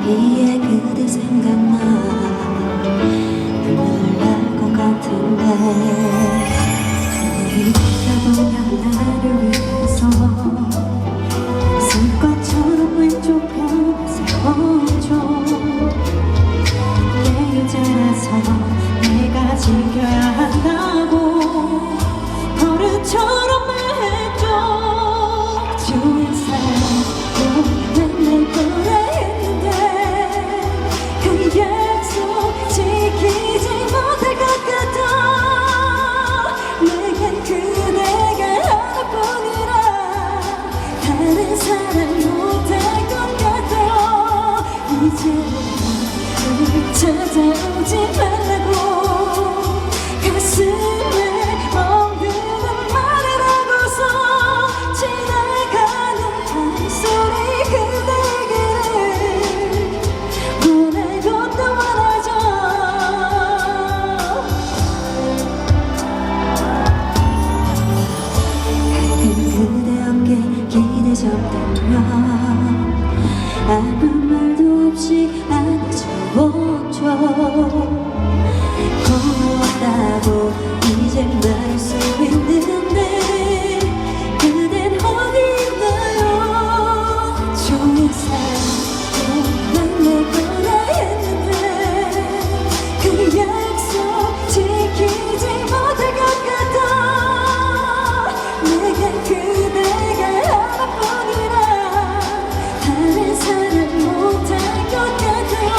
거리에 그대 생각나 눈물 날 것 같은데 우리 보면 나를 위해서 습관처럼 왼쪽 편에서 멈춰 내 여자라서 내가 지켜야 한다고 버릇처럼 말했죠. 좋은 사람도 만날 거라 했는데 그 약속 지키지 못할 것 같아. 내겐 그대가 하나뿐이라 다른 사람 못할 것 같아요. 이제는 찾아오지 말라고 가슴에 엉드는 말을 하고서 지나가는 한소리 그대에게를 보내고 또 원하죠. 가끔 그대 어깨 기대 잡다면 아무 말도 없이 안아줘줘. 고맙다고 이제 말할 수 있는데 그댄 어디 있나요. 좋은 사람도 만날 거라 했는데 그 약속 지키지 못할 것 같아. 내겐 그대가 하나뿐이라 다른 사람 못할 것 같아요.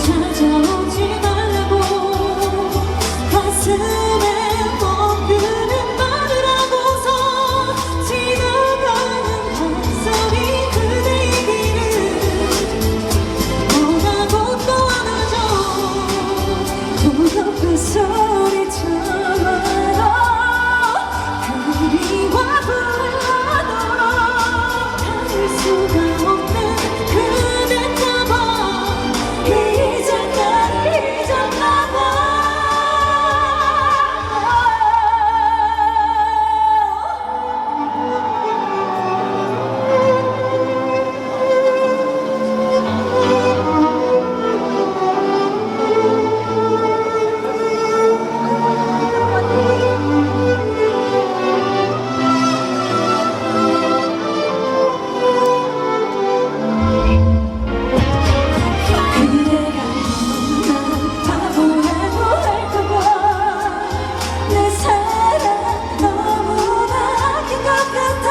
찾아오지 말라고 가슴에 멍드는 말을 하고서 지나가는 한소리 그대에게를 원하고 또 원하죠. 고독한 소리처럼 그리워 불러도 닿을 수가 없는 그댄가 봐. 이제 나를 잊었나 봐. 그대가 난 바보라고 할까봐 내 사랑 너무나 아낀 것 같아.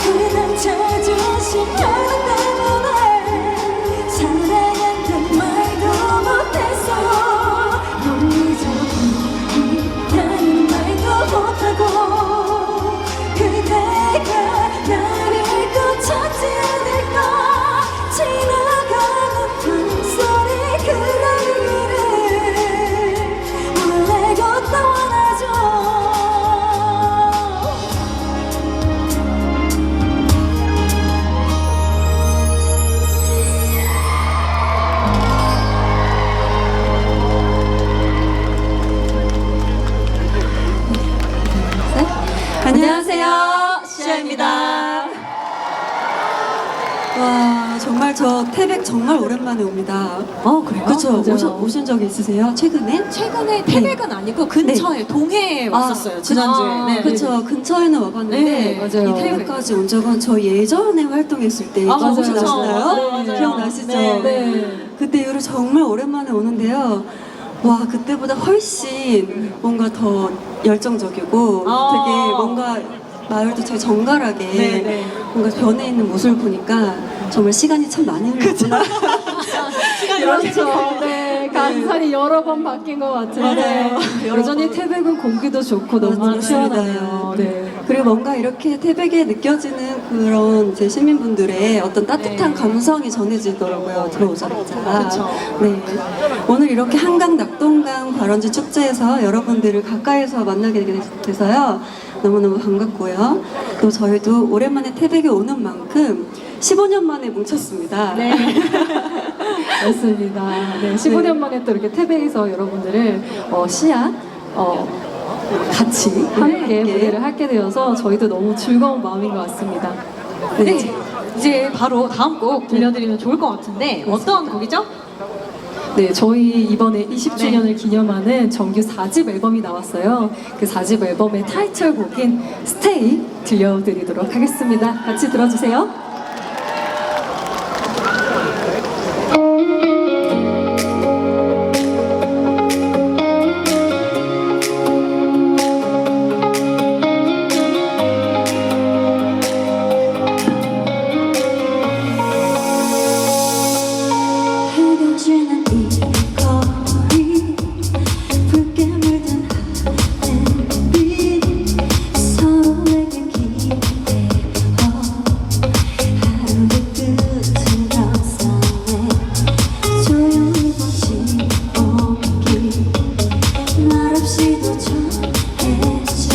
그냥 자존심 하나 때문에 사랑한단 말도 못했어. 널 잊어버린다는 말도 못하고 그대가 나를 꼭 찾지 않을까. 지나가는 한소리 그대에게를 원하고 또 원하죠. 안녕하세요, 시아입니다. 와, 정말 저 태백 정말 오랜만에 옵니다. 그래요? 그렇죠? 맞아요. 오신 적이 있으세요? 최근에? 최근에 태백은 아니고 근처에 동해에 왔었어요. 지난주에. 네. 그렇죠. 근처에는 와봤는데 네, 맞아요. 이 태백까지 온 적은 저 예전에 활동했을 때 맞아요. 혹시 나시나요? 네, 맞아요. 기억나시죠? 네. 그때 이후로 정말 오랜만에 오는데요. 와, 그때보다 훨씬 뭔가 더 열정적이고 되게 뭔가 마을도 되게 정갈하게 네. 뭔가 변해 있는 모습을 보니까 정말 시간이 참 많이 흘렀구나. 그렇죠. 네, 간살이 여러 번 바뀐 것 같은데 맞아요. 여전히 태백은 공기도 좋고 너무 맞습니다. 시원하네요. 네. 그리고 뭔가 이렇게 태백에 느껴지는 그런 제 시민분들의 어떤 따뜻한 네. 감성이 전해지더라고요. 들어오자마자. 그쵸. 네. 오늘 이렇게 한강 낙동강 발원지 축제에서 여러분들을 가까이서 만나게 돼서요. 너무너무 반갑고요. 또 저희도 오랜만에 태백에 오는 만큼 15년 만에 뭉쳤습니다. 네. 맞습니다. 네, 15년 만에 또 이렇게 태백에서 여러분들을 시아 같이 함께 함께. 무대를 하게 되어서 저희도 너무 즐거운 마음인 것 같습니다. 네. 이제 바로 다음 곡 들려드리면 좋을 것 같은데 어떤 곡이죠? 네, 저희 이번에 20주년을 기념하는 정규 4집 앨범이 나왔어요. 그 4집 앨범의 타이틀곡인 스테이 들려드리도록 하겠습니다. 같이 들어주세요. 흐려지는 이 거리 붉게 물든 하늘빛 서로에게 기대어 하루의 끝을 감싸네 조용히 번지 오기 말없이도 전해져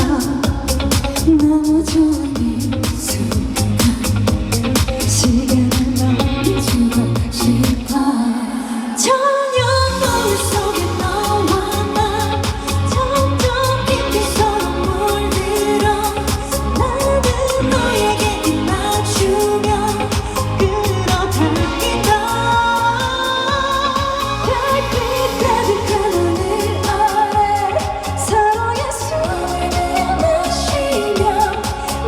너무 좋은 이 순간 시간을 멈추고 싶어 저녁 노을 속에 너와 나 점점 깊이 서로 물들어 나는 너에게 입 맞추며 끌어당긴다 별빛 가득한 하늘 아래 서로의 숨을 내어 마시며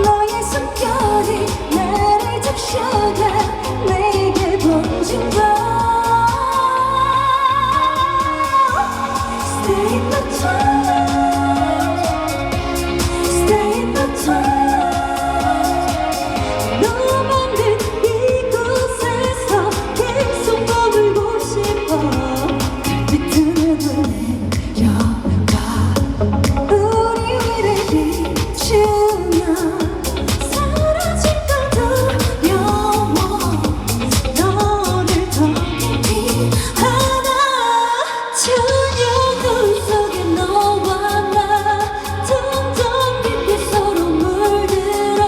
너의 숨결이 나를 적셔가 내게 번진다 Stay in the twilight Stay in the twilight 너 만든 이곳에서 계속 머물고 싶어 빛은 눈을 내려가 우리 위를 비추며 사라질까 두려워 너를 더 깊이 하나 저녁 노을 속에 너와 나 점점 깊이 서로 물들어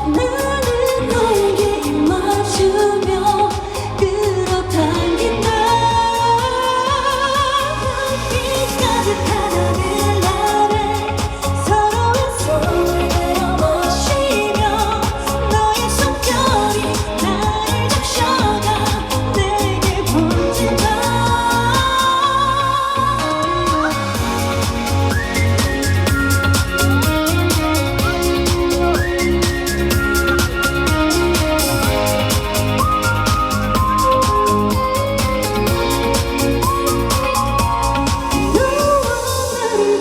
나는 너에게 입 맞추며 끌어당긴다 별빛 가득한 하늘 아래 서로의 숨을 내어 마시며 너의 숨결이 나를 적셔가 내게 번진다 너와 나를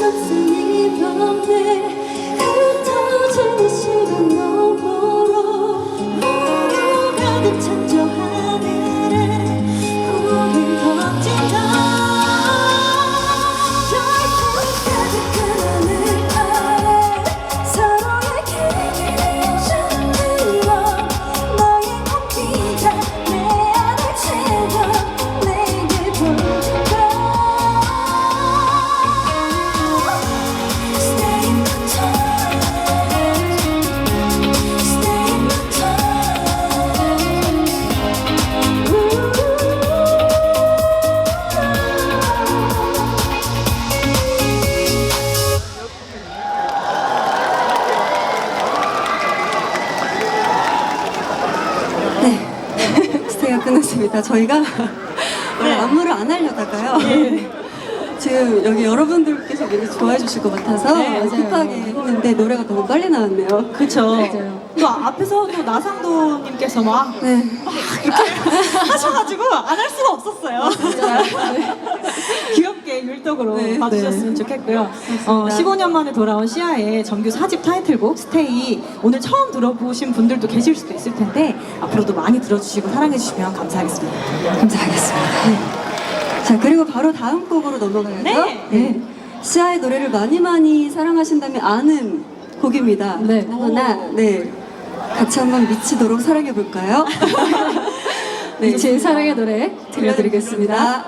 감싼 이 밤에 흩어지는 시간 너머로 우려 가득 찬 저 하늘에 우릴 던진다 별빛 가득한 하늘 아래 서로의 길을 잠들어 너의 공기가 내 안을 채워 내게 번진다 Stay in the twilight Stay in the 네, 스테이가 끝났습니다. 저희가 원래 안무를 안 하려다가요. 지금 여기 여러분들께서 굉장히 좋아해 주실 것 같아서 급하게 했는데 노래가 너무 빨리 나왔네요. 그쵸. 또 앞에서 또 나상도님께서 막 네. 하셔가지고 안 할 수가 없었어요. 귀엽게 율동으로 네. 봐주셨으면 좋겠고요. 15년 만에 돌아온 시아의 정규 4집 타이틀곡 스테이 오늘 처음 들어보신 분들도 계실 수도 있을 텐데 앞으로도 많이 들어주시고 사랑해주시면 감사하겠습니다. 감사하겠습니다. 네. 자, 그리고 바로 다음 곡으로 넘어가야죠. 네. 시아의 노래를 많이 사랑하신다면 아는 곡입니다. 네. 하나, 네. 같이 한번 미치도록 사랑해볼까요? 네. 제 사랑의 노래 들려드리겠습니다.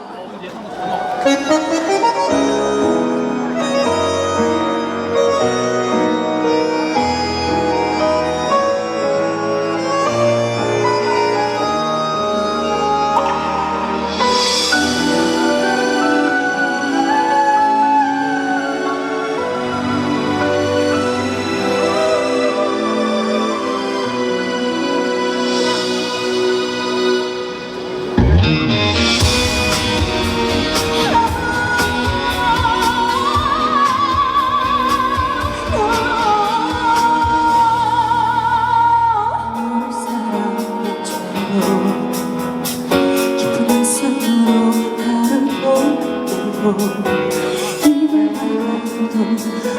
입을 막아도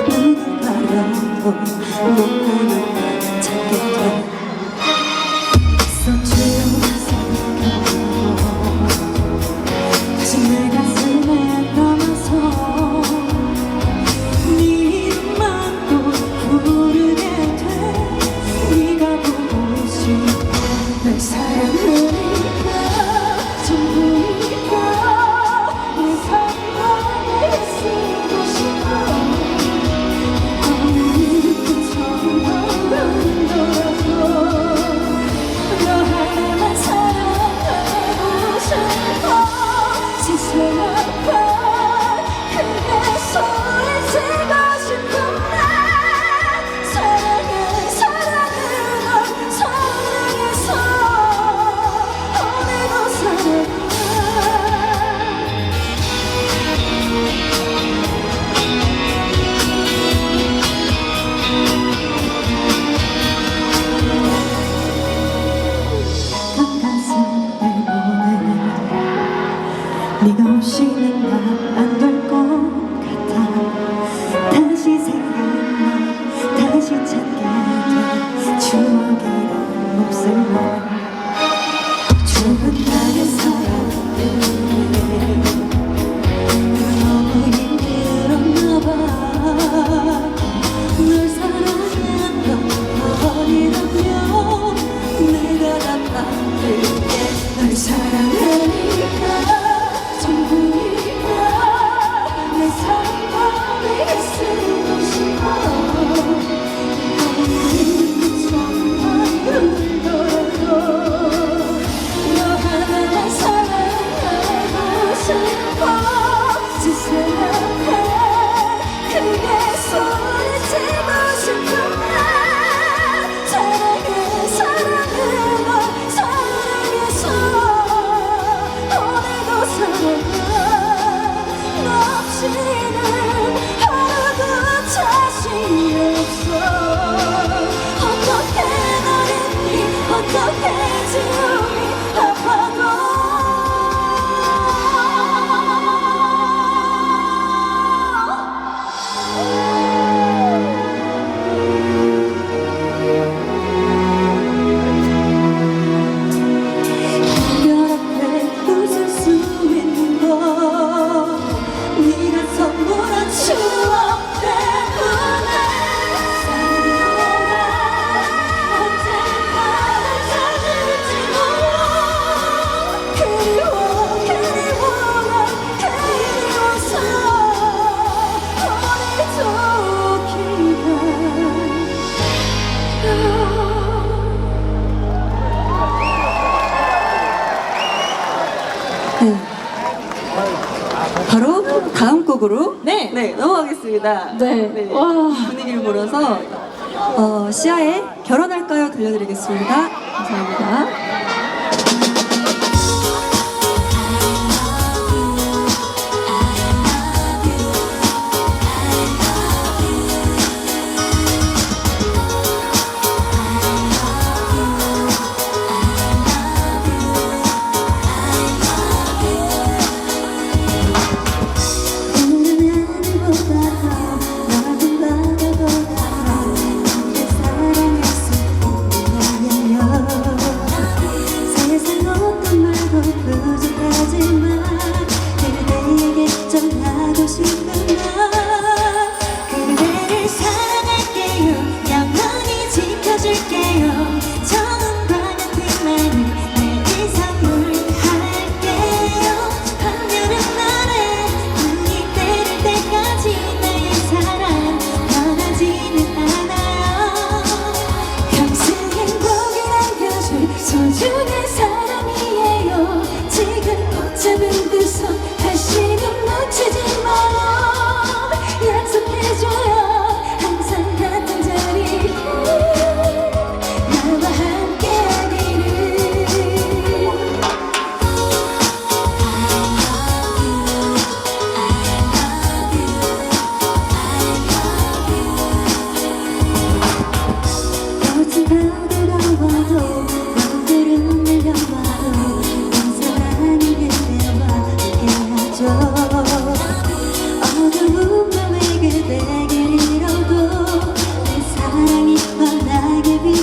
눈을 가려도 너무나 찾게 돼 다시 내 가슴에 남아서 네 이름만 또 부르게 돼 네가 보고 싶어 날 사랑하니까 전부니까 내 삶을 쓰고 싶어 어느 끝처럼 돌아서 너 하나만 사랑하고 싶어 세상 앞에 크게 소리치고 싶은 날 사랑해 사랑해 널 사랑해서 오늘도 사랑해 가까운 때문에 네가 없이는 나 안 될 것 같아 다시 생각나 다시 찾게 돼 추억이란 몹쓸 좁은 나의 사랑을 너무 힘들었나 봐널 사랑했던 거리라면 내가 다 받을게 널 사랑하니까 전부니까 내 삶을 쓰고 싶어 정말 울더라도 너 하나만 사랑하고 싶어 세상 앞에 크게 소리치고 싶은 날 사랑해 사랑해 널 사랑해서 오늘도 사랑해 너 없이는 하루도 자신이 없어 어떻게 널 잊니 어떻게 지우니 아파도 별 앞에 웃을 수 있는 건 네가 선물한 추억 때문에 언젠가 날 찾을지 몰라 그리워 그리워 난 그리워서 오늘도 기다려 네. 바로 다음 곡으로 네. 넘어가겠습니다. 네. 와. 분위기를 몰아서 시아의 결혼할까요 들려드리겠습니다. 감사합니다. 오늘은 하늘보다 더 넓은 바다보다 더 사랑할 수 있는 너예요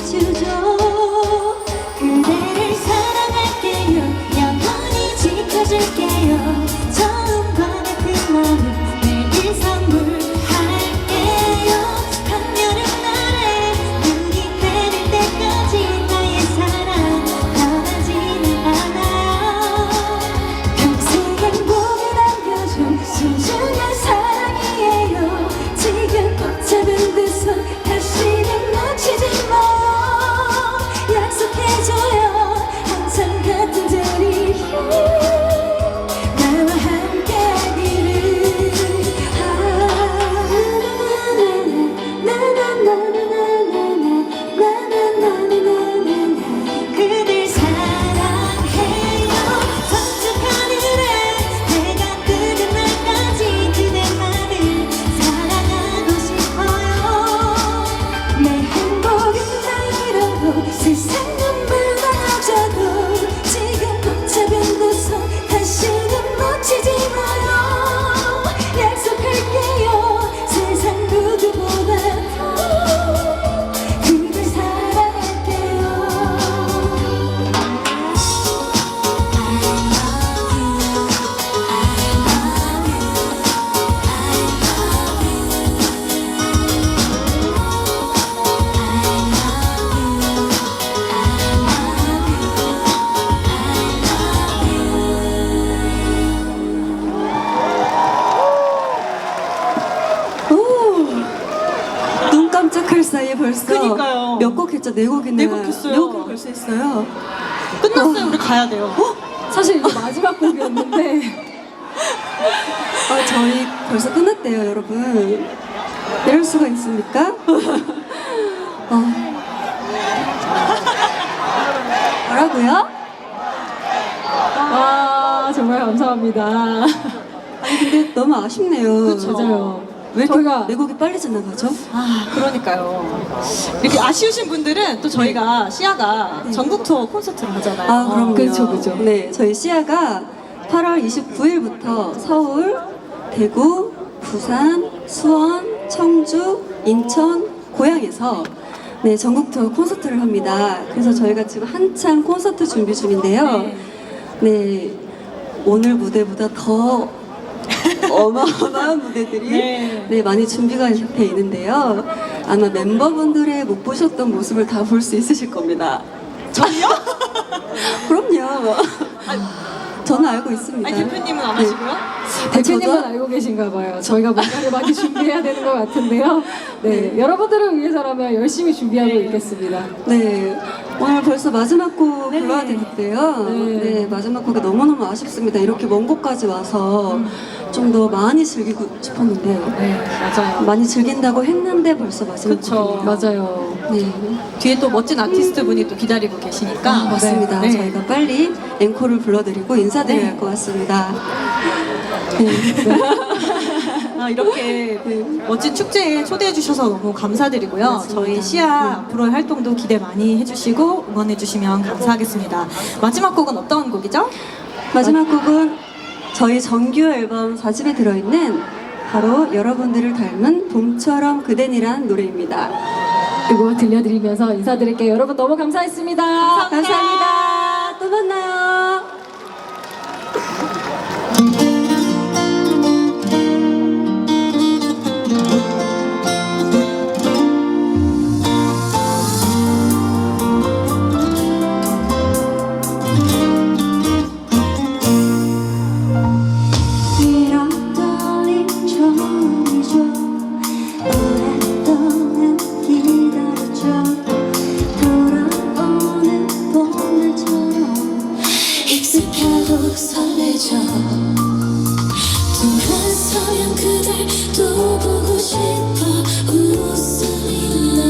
비추죠. 그대를 사랑할게요. 영원히 지켜줄게요. 처음과 같은 마음 매일 선물할게요. 한여름 날에 눈이 내릴 때까지 나의 사랑 변하지는 않아요. 평생 행복을 남겨준 소중한 사랑이에요. 지금 꽉 잡은 두 손 다시는 놓치지 마요. 약속해줘요. 항상 같은 자리에 나와 함께하기를. 그댈 사랑해요. 서쪽 하늘에 해가 뜨는 날까지 그대만을 사랑하고 싶어요. 내 행복은 다 잃어도 세상 눈물 많아져도 지금 꽉 잡은 두 손 다시는 놓치지 마요. 약속할게요. 세상 누구보다 더 그댈 사랑할게요. 눈 깜짝할 사이에 벌써 그니까요. 몇 곡 했죠? 네 곡이나. 네곡 했어요. 네 곡 벌써 했어요. 끝났어요. 우리 가야 돼요. 사실 이게 마지막 곡이었는데 저희 벌써 끝났대요, 여러분. 이럴 수가 있습니까? 뭐라고요? 와 정말 감사합니다. 아니 근데 너무 아쉽네요. 그쵸. 맞아요. 왜 이렇게 저희가 네 곡이 빨리 지나가죠? 아, 그러니까요. 이렇게 아쉬우신 분들은 또 저희가 시아가 전국 투어 콘서트를 하잖아요. 아, 그럼요. 그쵸. 네, 저희 시아가 8월 29일부터 서울, 대구, 부산, 수원, 청주, 인천, 고향에서 네, 전국 투어 콘서트를 합니다. 그래서 저희가 지금 한창 콘서트 준비 중인데요. 네, 오늘 무대보다 더 어마어마한 무대들이 네. 네, 많이 준비가 돼 있는데요. 아마 멤버분들의 못 보셨던 모습을 다 볼 수 있으실 겁니다. 저희요? 그럼요. 저는 알고 있습니다. 아니, 대표님은 안 네. 하시고요? 대표님은 저도- 알고 계신가 봐요. 저희가 뭔가를 많이 준비해야 되는 것 같은데요. 네, 여러분들을 위해서라면 열심히 준비하고 있겠습니다. 네, 오늘 벌써 마지막 곡 불러야 되는데요. 네. 네, 마지막 곡이 너무너무 아쉽습니다. 이렇게 먼 곳까지 와서 좀 더 많이 즐기고 싶었는데 네, 맞아요. 많이 즐긴다고 했는데 벌써 마지막 그쵸. 곡이네요. 맞아요. 네, 뒤에 또 멋진 아티스트 분이 또 기다리고 계시니까. 맞습니다. 네. 저희가 빨리 앵콜을 불러드리고 인사드려야 할 것 같습니다. 네. 아, 이렇게 멋진 축제에 초대해 주셔서 너무 감사드리고요. 맞습니다. 저희 시아 앞으로의 활동도 기대 많이 해주시고 응원해 주시면 감사하겠습니다. 마지막 곡은 어떤 곡이죠? 마지막 곡은 저희 정규 앨범 4집에 들어있는 바로 여러분들을 닮은 봄처럼 그댄이란 노래입니다. 이거 들려드리면서 인사드릴게요. 여러분 너무 감사했습니다. 감사합니다. 또 만나요. 이런 떨림 처음이죠. 오랫동안 기다렸죠. 돌아오는 봄날처럼 익숙하고 설레죠. 돌아서면 그댈 또 보고 싶어. 웃음이 나.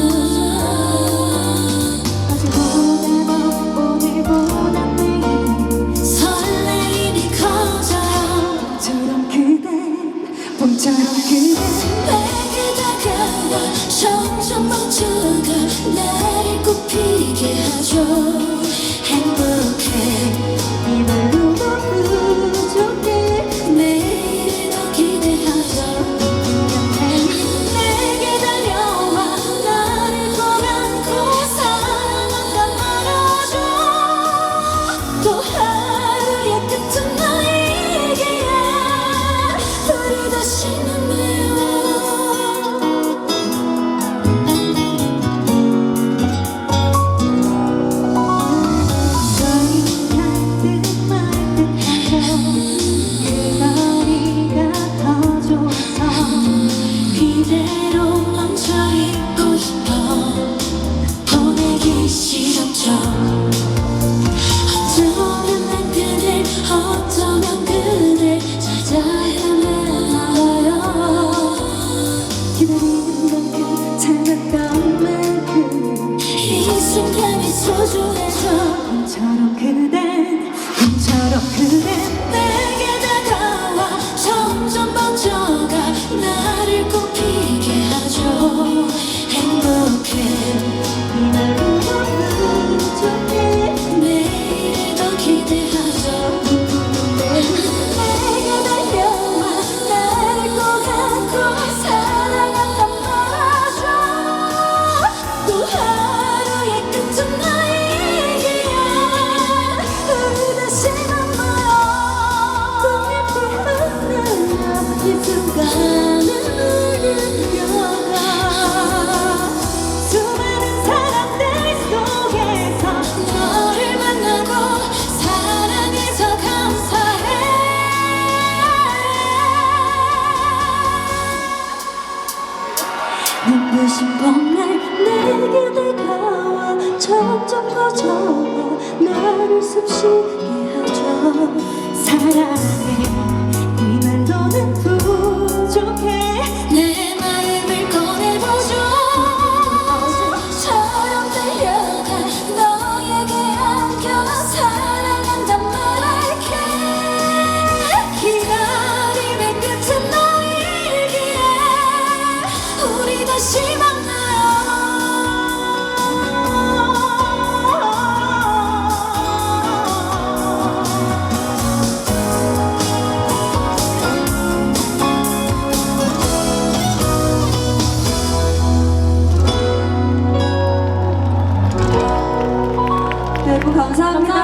어제보다 오늘보다 내일 설레임이 커져요. 봄처럼 그댄 봄처럼 그댄 내게 다가와 점점 멈춰가 나를 꽃피게 하죠. 행복해 이걸로도 부족해. 내일을 더 기대하죠. 분명히 내게 달려와 나를 보면 고사 하죠. 어쩌면 난 그댈 어쩌면 그댈 찾아 헤매나요. 기다리는 만큼 참았던 만큼 이 순간이 소중해져. 꿈처럼 그댄 내게 다가와 점점 번져가 나를 꽃피게 하죠. 행복해 이날로만 부족해 내일을 더 기대하죠. 내가 달려와 나를 꼭 안고 사랑한단 말하죠. 또 하루의 끝은 너에게야. 우리 다시 만나요. 꿈이 피어나요 이 순간을 울려가 수많은 사람들 속에서 너를 만나고 사랑해서 감사해. 눈부신 봄날 내게 다가와 점점 커져가 나를 숨쉬게 하죠. 사랑해 이 말로는 부족해 내 마음을 꺼내보죠. 처럼 달려가 너에게 안겨 사랑한단 말할게. 기다림의 끝은 너이기에 우리 다시 여러분 감사합니다.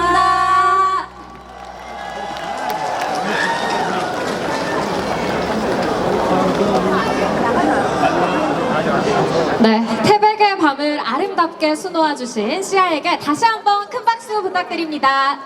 네, 태백의 밤을 아름답게 수놓아주신 시아에게 다시 한번 큰 박수 부탁드립니다.